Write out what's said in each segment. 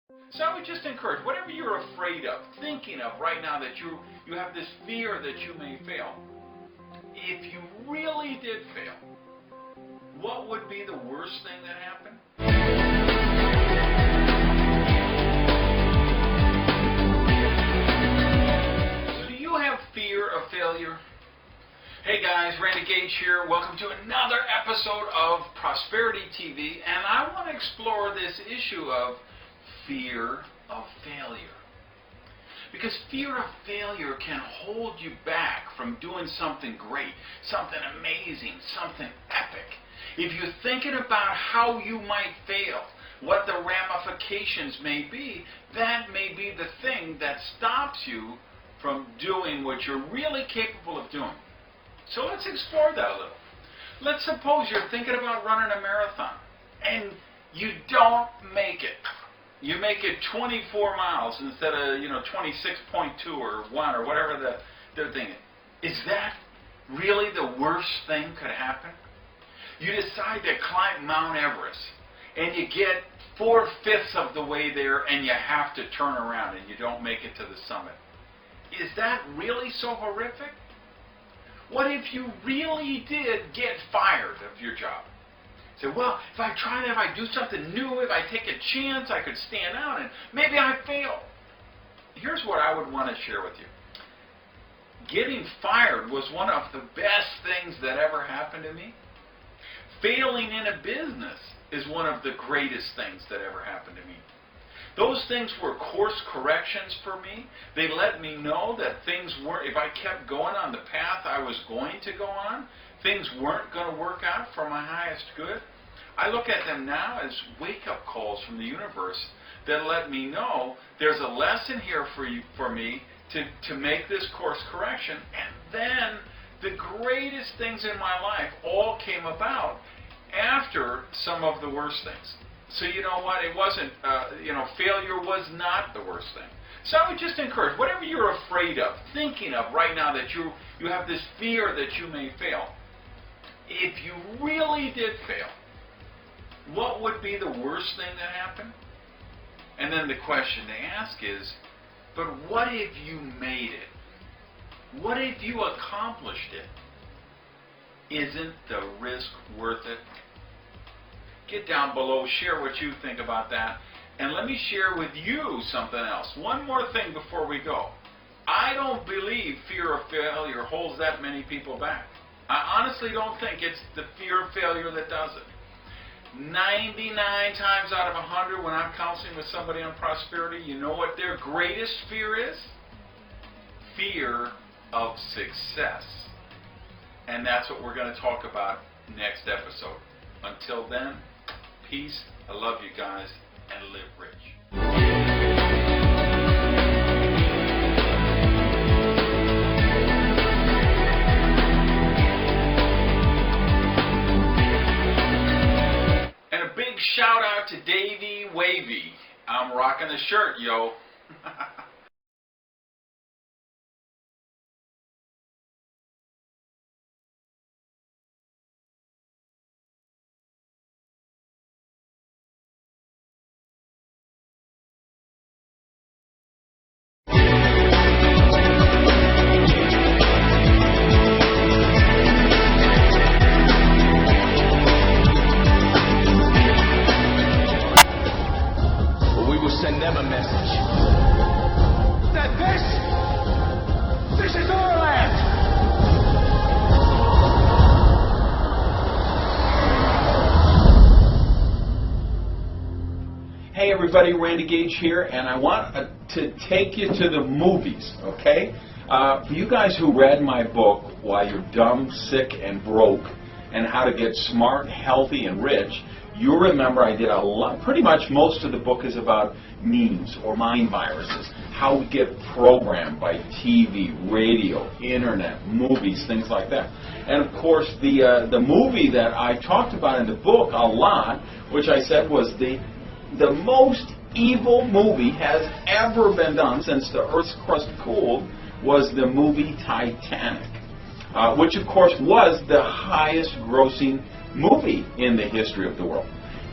So I would just encourage, whatever you're afraid of, thinking of right now that you have this fear that you may fail, if you really did fail, what would be the worst thing that happened? So do you have fear of failure? Hey guys, Randy Gage here. Welcome to another episode of Prosperity TV, and I want to explore this issue of fear of failure. Because fear of failure can hold you back from doing something great, something amazing, something epic. If you're thinking about how you might fail, what the ramifications may be, that may be the thing that stops you from doing what you're really capable of doing. So let's explore that a little. Let's suppose you're thinking about running a marathon and you don't make it. You make it 24 miles instead of 26.2 or 1 or whatever they're thinking. Is that really the worst thing could happen? You decide to climb Mount Everest and you get 4/5 of the way there and you have to turn around and you don't make it to the summit. Is that really so horrific? What if you really did get fired of your job? Say, well, if I try that, if I do something new, if I take a chance, I could stand out and maybe I fail. Here's what I would want to share with you. Getting fired was one of the best things that ever happened to me. Failing in a business is one of the greatest things that ever happened to me. Those things were course corrections for me. They let me know that things weren't, if I kept going on the path I was going to go on, things weren't going to work out for my highest good. I look at them now as wake-up calls from the universe that let me know there's a lesson here for me to make this course correction. And then the greatest things in my life all came about after some of the worst things. So you know what? It wasn't, failure was not the worst thing. So I would just encourage, whatever you're afraid of, thinking of right now that you have this fear that you may fail, if you really did fail, what would be the worst thing that happened? And then the question to ask is, but what if you made it? What if you accomplished it? Isn't the risk worth it? Get down below, share what you think about that, and let me share with you something else. One more thing before we go. I don't believe fear of failure holds that many people back. I honestly don't think it's the fear of failure that does it. 99 times out of 100 when I'm counseling with somebody on prosperity, you know what their greatest fear is? Fear of success. And that's what we're going to talk about next episode. Until then, peace, I love you guys, and live rich. And a big shout out to Davey Wavy. I'm rocking the shirt, yo. Send them a message that this is our land. Hey everybody, Randy Gage here, and I want to take you to the movies, okay? For you guys who read my book, Why You're Dumb, Sick, and Broke, and How to Get Smart, Healthy, and Rich, you remember I did a lot, pretty much most of the book is about memes or mind viruses, how we get programmed by TV, radio, internet, movies, things like that. And of course, the movie that I talked about in the book a lot, which I said was the most evil movie has ever been done since the Earth's crust cooled, was the movie Titanic, which of course was the highest grossing movie in the history of the world.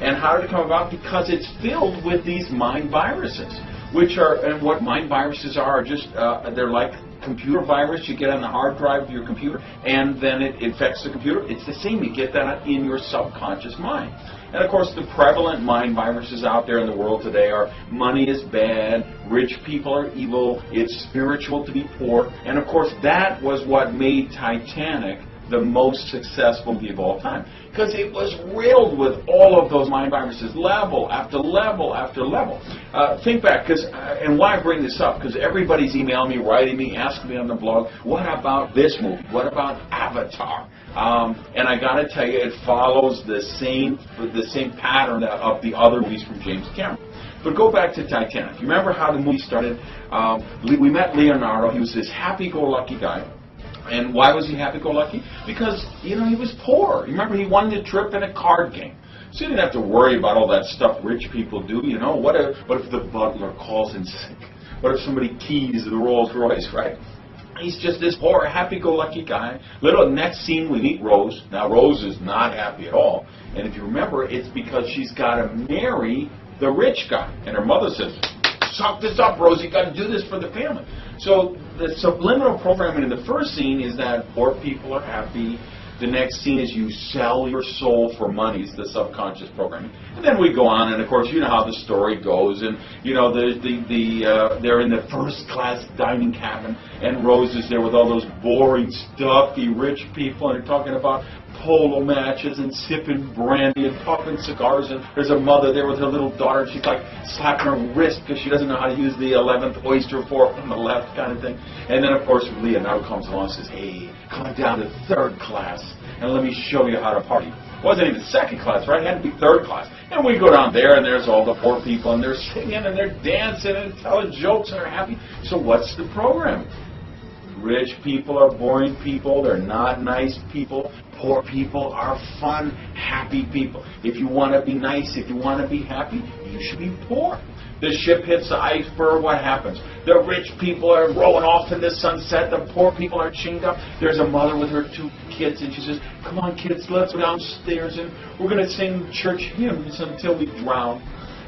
And how did it come about? Because it's filled with these mind viruses, which are, and what mind viruses are just, they're like computer virus you get on the hard drive of your computer, and then it infects the computer. It's the same. You get that in your subconscious mind. And of course, the prevalent mind viruses out there in the world today are money is bad, rich people are evil, it's spiritual to be poor. And of course, that was what made Titanic the most successful movie of all time, because it was riddled with all of those mind viruses, level after level after level. Think back, and why I bring this up, because everybody's emailing me, writing me, asking me on the blog, what about this movie? What about Avatar? And I got to tell you, it follows the same pattern of the other movies from James Cameron. But go back to Titanic. You remember how the movie started? We met Leonardo. He was this happy-go-lucky guy. And why was he happy-go-lucky? Because, he was poor. You remember, he won the trip in a card game. So he didn't have to worry about all that stuff rich people do. What if the butler calls in sick? What if somebody keys the Rolls Royce, right? He's just this poor, happy-go-lucky guy. Next scene, we meet Rose. Now, Rose is not happy at all. And if you remember, it's because she's got to marry the rich guy. And her mother says, suck this up, Rose. You got to do this for the family. So the subliminal programming in the first scene is that poor people are happy. The next scene is you sell your soul for money. It's the subconscious programming. And then we go on, and of course, you know how the story goes. And they're in the first-class dining cabin, and Rose is there with all those boring, stuffy, rich people, and they're talking about polo matches and sipping brandy and puffing cigars, and there's a mother there with her little daughter, and she's like slapping her wrist because she doesn't know how to use the 11th oyster fork on the left kind of thing. And then, of course, Leonardo comes along and says, hey, come down to third class and let me show you how to party. It wasn't even second class, right? It had to be third class. And we go down there, and there's all the poor people, and they're singing, and they're dancing, and telling jokes, and they're happy. So what's the program? Rich people are boring people. They're not nice people. Poor people are fun, happy people. If you want to be nice, if you want to be happy, you should be poor. The ship hits the iceberg, what happens? The rich people are rowing off in the sunset. The poor people are chained up. There's a mother with her 2 kids, and she says, come on, kids, let's go downstairs, and we're going to sing church hymns until we drown.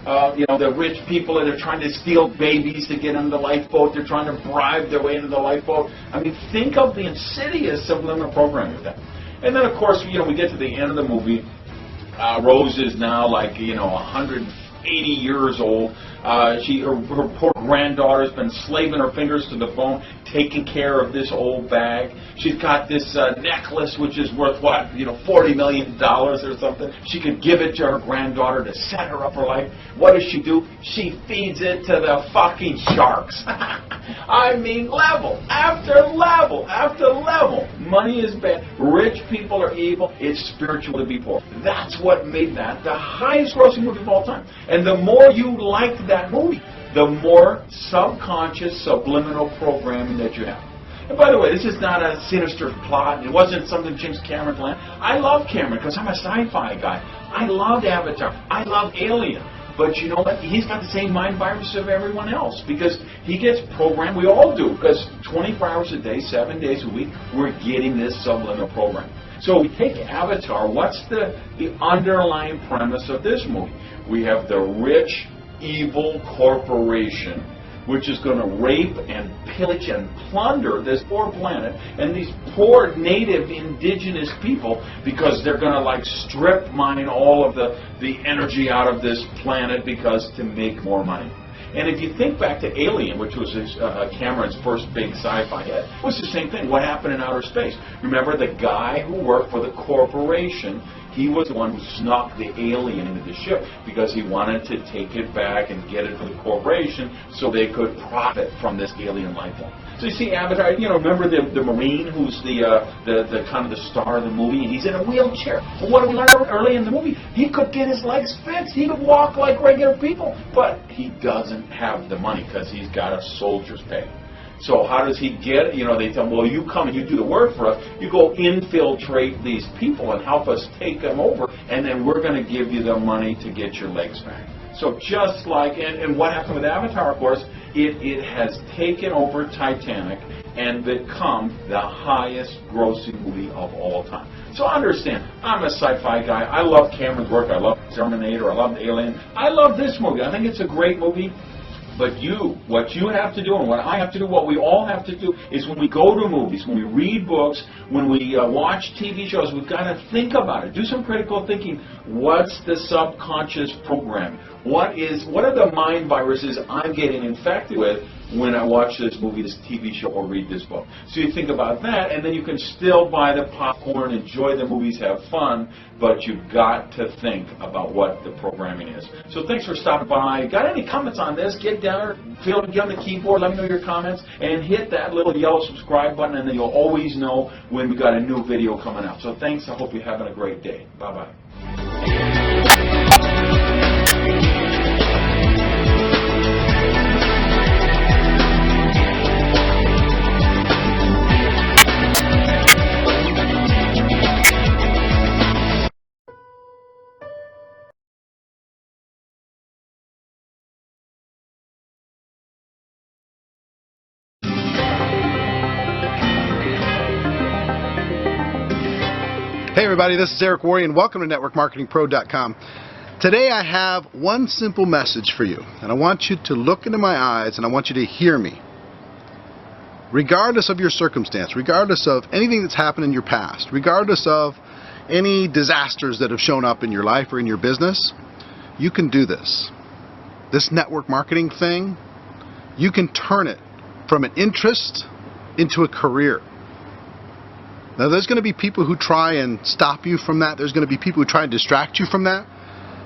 The rich people, they're trying to steal babies to get into the lifeboat. They're trying to bribe their way into the lifeboat. I mean, think of the insidious subliminal programming of that. And then, of course, we get to the end of the movie. Rose is now like, 180 years old. Her poor granddaughter's been slaving her fingers to the bone, taking care of this old bag. She's got this necklace, which is worth, $40 million or something. She could give it to her granddaughter to set her up for life. What does she do? She feeds it to the fucking sharks. I mean, level after level after level. Money is bad. Rich people are evil. It's spiritual to be poor. That's what made that the highest grossing movie of all time. And the more you liked that movie, the more subconscious subliminal programming that you have. And by the way, this is not a sinister plot. It wasn't something James Cameron planned. I love Cameron because I'm a sci-fi guy. I loved Avatar. I love Alien. But you know what? He's got the same mind virus of everyone else because he gets programmed. We all do, because 24 hours a day, 7 days a week, we're getting this subliminal program. So we take Avatar. What's the underlying premise of this movie? We have the rich, evil corporation which is going to rape and pillage and plunder this poor planet and these poor native indigenous people because they're going to strip mine all of the energy out of this planet because to make more money. And if you think back to Alien, which was Cameron's first big sci-fi hit, it was the same thing. What happened in outer space? Remember the guy who worked for the corporation? He was the one who snuck the alien into the ship because he wanted to take it back and get it for the corporation so they could profit from this alien life form. So you see Avatar, remember the Marine who's the kind of the star of the movie, and he's in a wheelchair. But what do we learn early in the movie? He could get his legs fixed. He could walk like regular people. But he doesn't have the money because he's got a soldier's pay. So how does he get it? They tell him, well, you come and you do the work for us. You go infiltrate these people and help us take them over, and then we're going to give you the money to get your legs back. So just like, and what happened with Avatar, of course, it has taken over Titanic, and become the highest grossing movie of all time. So understand, I'm a sci-fi guy. I love Cameron's work. I love Terminator. I love Alien. I love this movie. I think it's a great movie. But what you have to do and what I have to do, what we all have to do is when we go to movies, when we read books, when we watch TV shows, we've got to think about it. Do some critical thinking. What's the subconscious programming? What are the mind viruses I'm getting infected with when I watch this movie, this TV show, or read this book? So you think about that, and then you can still buy the popcorn, enjoy the movies, have fun, but you've got to think about what the programming is. So thanks for stopping by. Got any comments on this? Get down, get on the keyboard, let me know your comments, and hit that little yellow subscribe button, and then you'll always know when we've got a new video coming up. So thanks. I hope you're having a great day. Bye-bye. Hey everybody, this is Eric Worre and welcome to NetworkMarketingPro.com. Today I have one simple message for you, and I want you to look into my eyes and I want you to hear me. Regardless of your circumstance, regardless of anything that's happened in your past, regardless of any disasters that have shown up in your life or in your business, you can do this. This network marketing thing, you can turn it from an interest into a career. Now there's going to be people who try and stop you from that. There's going to be people who try and distract you from that.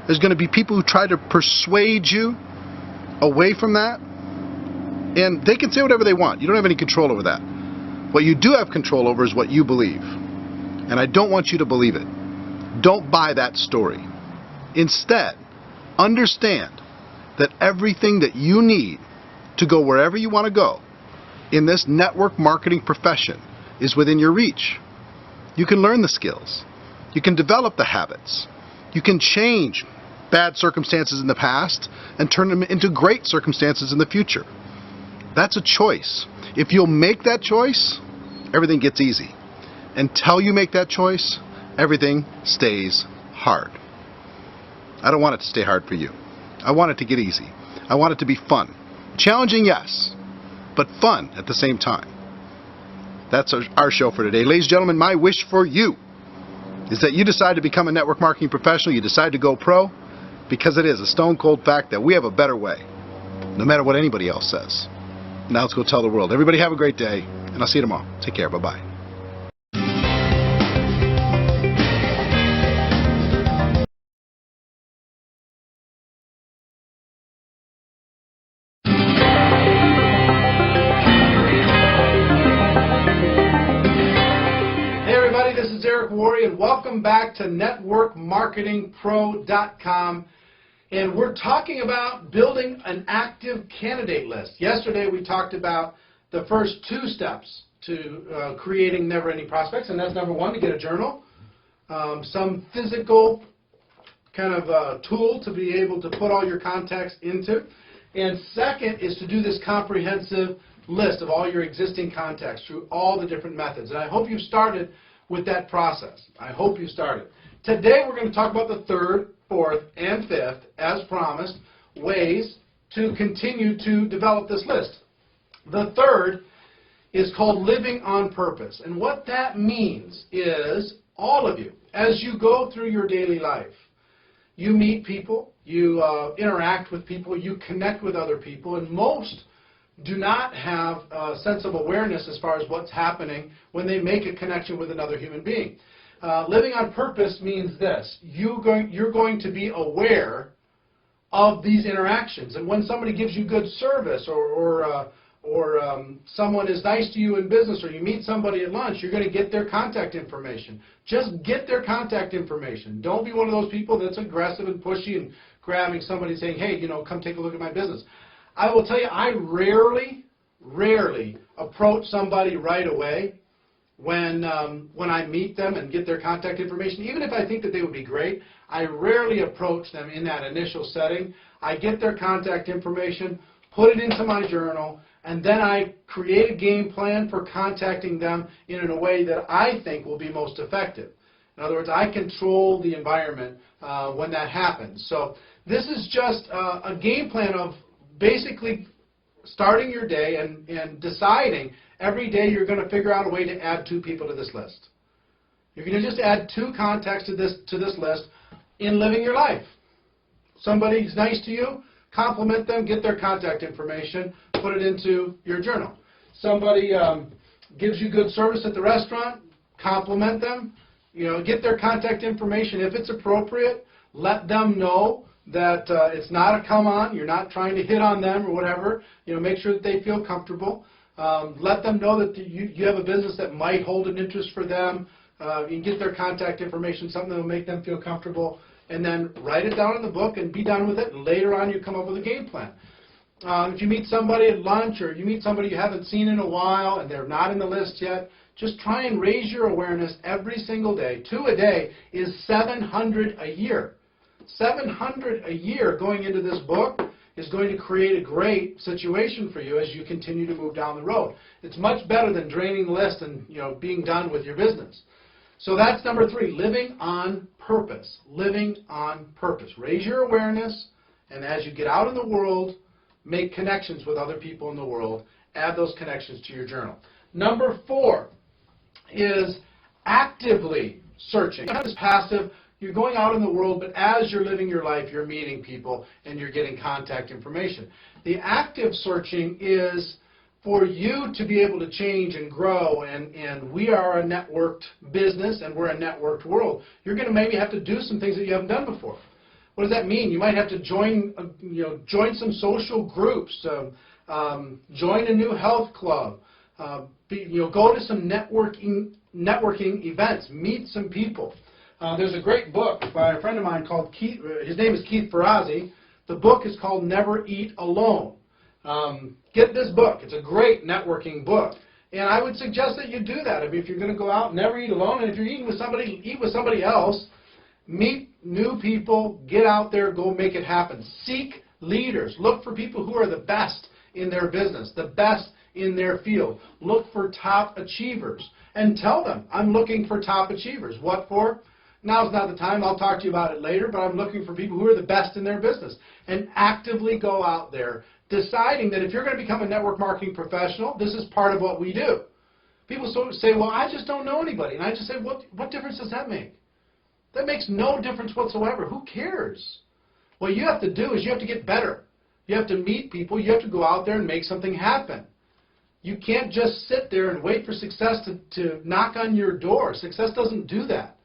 There's going to be people who try to persuade you away from that. And they can say whatever they want. You don't have any control over that. What you do have control over is what you believe. And I don't want you to believe it. Don't buy that story. Instead, understand that everything that you need to go wherever you want to go in this network marketing profession is within your reach. You can learn the skills. You can develop the habits. You can change bad circumstances in the past and turn them into great circumstances in the future. That's a choice. If you'll make that choice, everything gets easy. Until you make that choice, everything stays hard. I don't want it to stay hard for you. I want it to get easy. I want it to be fun. Challenging, yes, but fun at the same time. That's our show for today. Ladies and gentlemen, my wish for you is that you decide to become a network marketing professional. You decide to go pro, because it is a stone cold fact that we have a better way, no matter what anybody else says. Now let's go tell the world. Everybody have a great day, and I'll see you tomorrow. Take care. Bye-bye. This is Eric Worre, and welcome back to NetworkMarketingPro.com. And we're talking about building an active candidate list. Yesterday we talked about the first 2 steps to creating never-ending prospects, and that's number 1, to get a journal, some physical kind of tool to be able to put all your contacts into. And second is to do this comprehensive list of all your existing contacts through all the different methods. And I hope you've started with that process. I hope you started. Today we're going to talk about the 3rd, 4th, and 5th, as promised, ways to continue to develop this list. The 3rd is called living on purpose. And what that means is all of you, as you go through your daily life, you meet people, you interact with people, you connect with other people, and most do not have a sense of awareness as far as what's happening when they make a connection with another human being. Living on purpose means this. You're going to be aware of these interactions. And when somebody gives you good service or someone is nice to you in business, or you meet somebody at lunch, you're going to get their contact information. Just get their contact information. Don't be one of those people that's aggressive and pushy and grabbing somebody and saying, hey, come take a look at my business. I will tell you, I rarely approach somebody right away when I meet them and get their contact information. Even if I think that they would be great, I rarely approach them in that initial setting. I get their contact information, put it into my journal. and then I create a game plan for contacting them in a way that I think will be most effective. In other words, I control the environment when that happens. So this is just a game plan of basically starting your day and deciding every day you're going to figure out a way to add 2 people to this list. You're going to just add 2 contacts to this list in living your life. Somebody's nice to you, compliment them, get their contact information, put it into your journal. Somebody gives you good service at the restaurant, compliment them, get their contact information. If it's appropriate, let them know that it's not a come on, you're not trying to hit on them or whatever. Make sure that they feel comfortable. Let them know that you have a business that might hold an interest for them. You can get their contact information, something that will make them feel comfortable, and then write it down in the book and be done with it. And later on, you come up with a game plan. If you meet somebody at lunch or you meet somebody you haven't seen in a while and they're not in the list yet, just try and raise your awareness every single day. 2 a day is 700 a year. 700 a year going into this book is going to create a great situation for you as you continue to move down the road. It's much better than draining the list and being done with your business. So that's number 3, living on purpose. Living on purpose. Raise your awareness, and as you get out in the world, make connections with other people in the world. Add those connections to your journal. Number 4 is actively searching. Not just passive. You're going out in the world, but as you're living your life, you're meeting people and you're getting contact information. The active searching is for you to be able to change and grow, and we are a networked business and we're a networked world. You're going to maybe have to do some things that you haven't done before. What does that mean? You might have to join some social groups, join a new health club, go to some networking events, meet some people. There's a great book by a friend of mine called Keith. His name is Keith Ferrazzi. The book is called Never Eat Alone. Get this book. It's a great networking book. And I would suggest that you do that. I mean, if you're going to go out, never eat alone. And if you're eating with somebody, eat with somebody else. Meet new people. Get out there. Go make it happen. Seek leaders. Look for people who are the best in their business, the best in their field. Look for top achievers. And tell them, I'm looking for top achievers. What for? Now's not the time. I'll talk to you about it later, but I'm looking for people who are the best in their business. And actively go out there, deciding that if you're going to become a network marketing professional, this is part of what we do. People say, well, I just don't know anybody. And I just say, what difference does that make? That makes no difference whatsoever. Who cares? What you have to do is you have to get better. You have to meet people. You have to go out there and make something happen. You can't just sit there and wait for success to knock on your door. Success doesn't do that.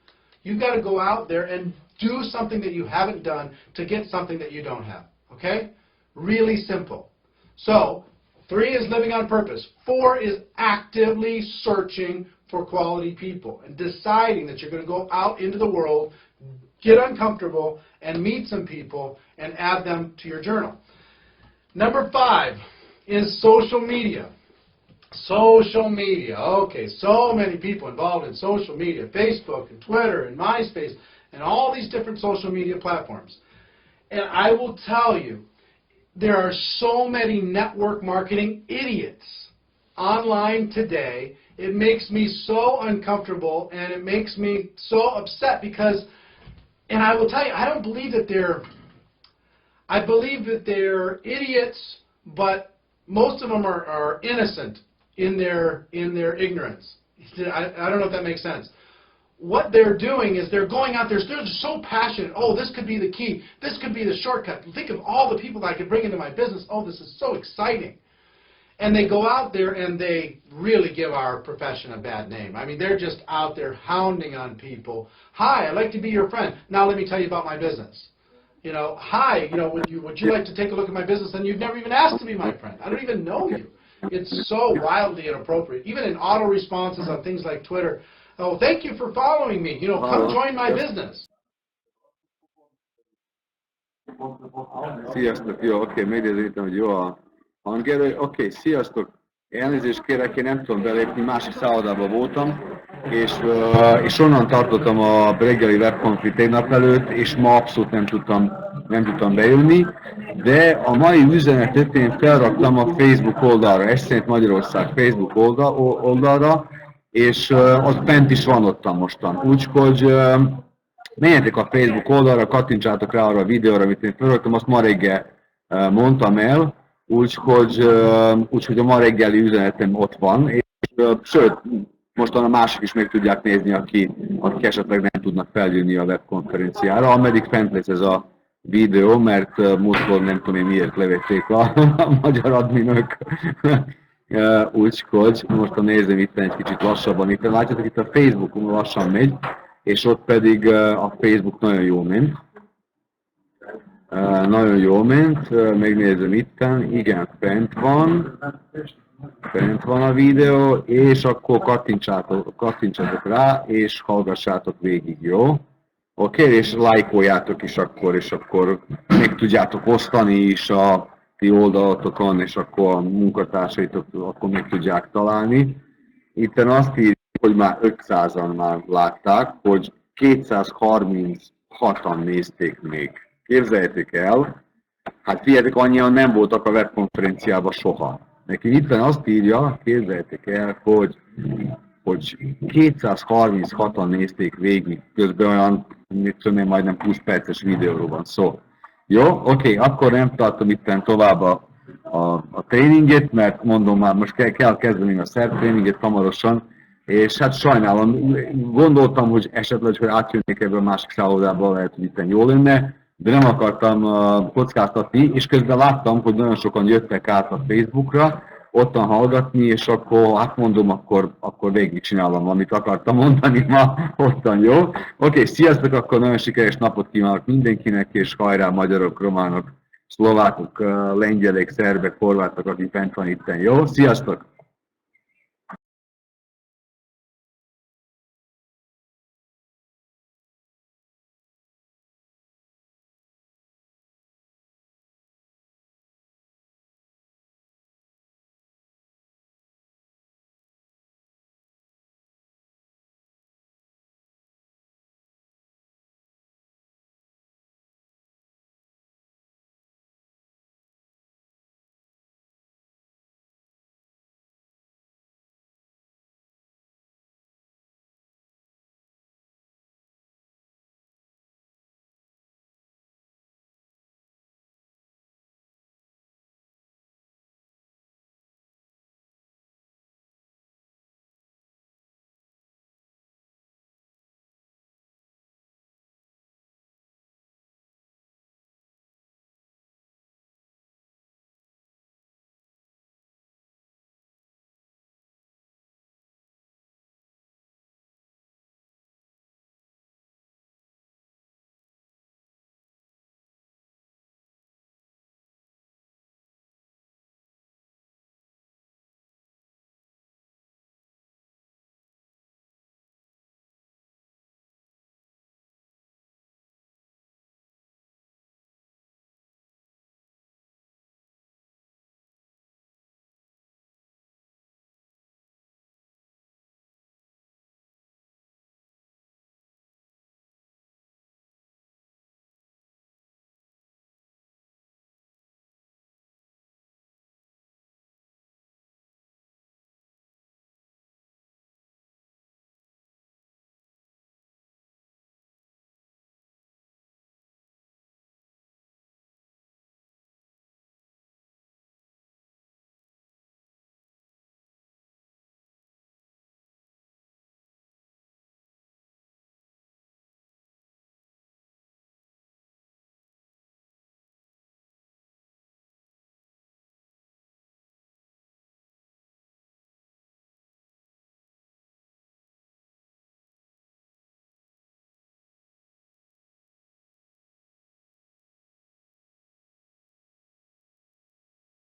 You've got to go out there and do something that you haven't done to get something that you don't have. Okay? Really simple. So, 3 is living on purpose. 4 is actively searching for quality people and deciding that you're going to go out into the world, get uncomfortable, and meet some people and add them to your journal. Number 5 is social media. Social media. Okay, so many people involved in social media. Facebook and Twitter and MySpace and all these different social media platforms. And I will tell you, there are so many network marketing idiots online today. It makes me so uncomfortable and it makes me so upset because, and I will tell you, I believe that they're idiots, but most of them are innocent in their ignorance. I don't know if that makes sense. What they're doing is they're going out there, they're so passionate. Oh, this could be the key. This could be the shortcut. Think of all the people that I could bring into my business. Oh, this is so exciting. And they go out there and they really give our profession a bad name. I mean, they're just out there hounding on people. Hi, I'd like to be your friend. Now let me tell you about my business. Hi, would you like to take a look at my business? And you've never even asked to be my friend. I don't even know you. It's so wildly inappropriate. Even in auto responses on things like Twitter. Oh, thank you for following me. Come join my business. Sziasztok, jó, oké, megnézítem, hogy jó a hangerő. Oké, sziasztok, elnézést kérek, én nem tudom belépni, másik szállodában voltam. és onnan tartottam a reggeli webkonfi tegnap előtt, és ma abszolút nem tudtam bejönni, de a mai üzenetet én felraktam a Facebook oldalra, Ez szerint Magyarország Facebook oldalra, és az bent is van ottan mostan. Úgyhogy menjetek a Facebook oldalra, kattintsátok rá arra a videóra, amit én felraktam, azt ma reggel mondtam el, úgyhogy a ma reggeli üzenetem ott van, és sőt, mostan a mások is meg tudják nézni, akik esetleg nem tudnak feljönni a webkonferenciára, ameddig fent lesz ez a videó, mert múltkor nem tudom én miért levették a magyar adminok. Úgyhogy most nézem itt egy kicsit lassabban. Itt látjátok, itt a Facebookon lassan megy, és ott pedig a Facebook nagyon jól ment. Nagyon jól ment, megnézem itten, igen, fent van a videó, és akkor kattintsatok rá, és hallgassátok végig, jó? Oké, és lájkoljátok is akkor, és akkor meg tudjátok osztani is a ti oldalatokon, és akkor a munkatársaitok akkor meg tudják találni. Itten azt írja, hogy már 500-an már látták, hogy 236-an nézték még. Képzeljétek el, hát figyeljetek, annyian nem voltak a webkonferenciában soha. Neki itten azt írja, képzeljétek el, hogy 236-an nézték végig, közben olyan, mit tudom én, majdnem 20 perces videóról van szó. Jó, oké, akkor nem tartom itten tovább a tréninget, mert mondom már, most kell kezdeni a szervtréninget hamarosan, és hát sajnálom, gondoltam, hogy esetleg, hogy átjönnék ebből a másik szállodába, lehet, hogy itten jó lenne, de nem akartam kockáztatni, és közben láttam, hogy nagyon sokan jöttek át a Facebookra, ottan hallgatni, és akkor hát mondom, akkor végigcsinálom, amit akartam mondani ma, ottan jó. Oké, sziasztok, akkor nagyon sikeres napot kívánok mindenkinek, és hajrá magyarok, románok, szlovákok, lengyelek, szerbek, horvátok, akik fent van itten, jó? Sziasztok!